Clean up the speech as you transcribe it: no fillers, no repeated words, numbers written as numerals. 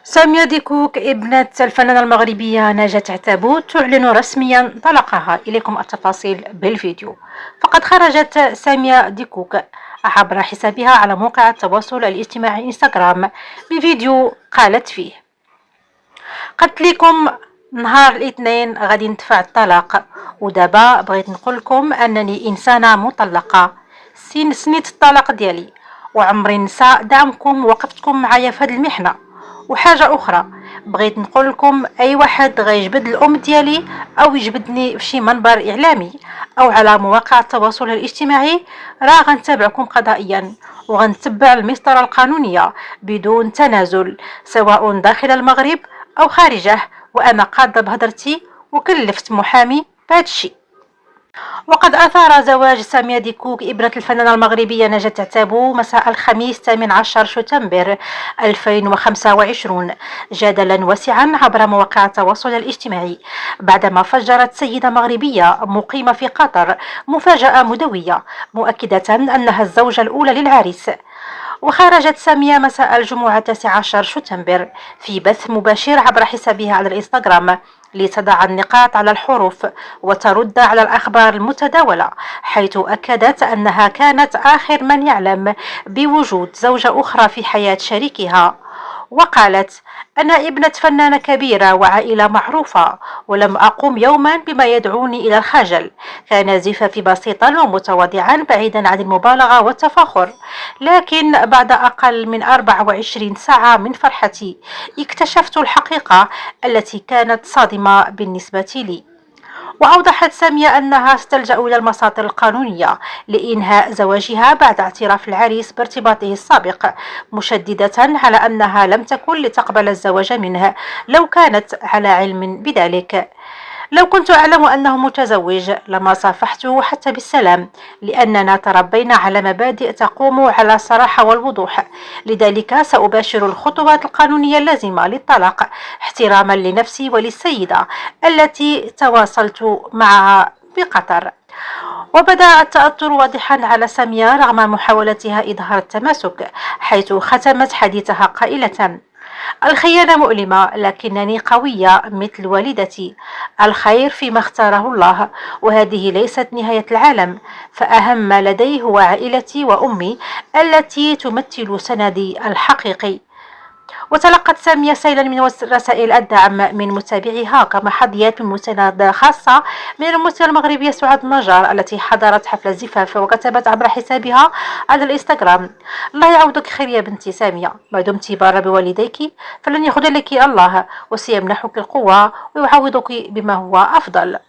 سامية ديكوك ابنة الفنانة المغربية نجاة عتابوت تعلن رسميا طلاقها. إليكم التفاصيل بالفيديو. فقد خرجت سامية ديكوك عبر حسابها على موقع التواصل الاجتماعي انستغرام بفيديو قالت فيه: قلت لكم نهار الاثنين غادي ندفع الطلاق، ودابا بغيت نقول لكم انني انسانه مطلقه. سنيت الطلاق ديالي وعمري نسى دعمكم ووقفتكم معايا في هذه المحنه. وحاجه اخرى بغيت نقول لكم: اي واحد غيجبد الام ديالي او يجبدني في شي منبر اعلامي او على مواقع التواصل الاجتماعي راه غنتابعكم قضائيا وغنتبع المسطره القانونيه بدون تنازل، سواء داخل المغرب او خارجه. وانا قاده بهضرتي وكلفت محامي بهذا الشيء. وقد أثار زواج سامية ديكوك ابنة الفنانة المغربية نجاة عتابو مساء الخميس 18 شتنبر 2025 جدلا واسعا عبر مواقع التواصل الاجتماعي، بعدما فجرت سيدة مغربية مقيمة في قطر مفاجأة مدوية مؤكدة أنها الزوجة الأولى للعريس. وخرجت سامية مساء الجمعة 19 شتنبر في بث مباشر عبر حسابها على الإنستغرام لتضع النقاط على الحروف وترد على الأخبار المتداولة، حيث أكدت أنها كانت آخر من يعلم بوجود زوجة أخرى في حياة شريكها. وقالت: أنا ابنة فنانة كبيرة وعائلة معروفة، ولم أقم يوما بما يدعوني إلى الخجل. كان زفافي بسيطا ومتواضعا بعيدا عن المبالغة والتفاخر، لكن بعد أقل من 24 ساعة من فرحتي اكتشفت الحقيقة التي كانت صادمة بالنسبة لي. وأوضحت سامية أنها ستلجأ إلى المساطر القانونية لإنهاء زواجها بعد اعتراف العريس بارتباطه السابق، مشددة على أنها لم تكن لتقبل الزواج منه لو كانت على علم بذلك. لو كنت أعلم أنه متزوج لما صافحته حتى بالسلام، لأننا تربينا على مبادئ تقوم على الصراحة والوضوح. لذلك سأباشر الخطوات القانونية اللازمة للطلاق احتراما لنفسي وللسيدة التي تواصلت معها بقطر. وبدأ التأثر واضحا على سامية رغم محاولتها إظهار التماسك، حيث ختمت حديثها قائلة: الخيانة مؤلمة لكنني قوية مثل والدتي. الخير فيما اختاره الله، وهذه ليست نهاية العالم. فأهم ما لدي هو عائلتي وأمي التي تمثل سندي الحقيقي. وتلقت سامية سيلا من رسائل الدعم من متابعيها، كما حظيت من مساندة خاصة من الممثلة المغربية سعاد النجار التي حضرت حفل الزفاف، وكتبت عبر حسابها على الانستغرام: الله يعوضك خير يا بنتي سامية، ما دمت بارة بوالديك فلن يخذلك الله وسيمنحك القوة ويعوضك بما هو أفضل.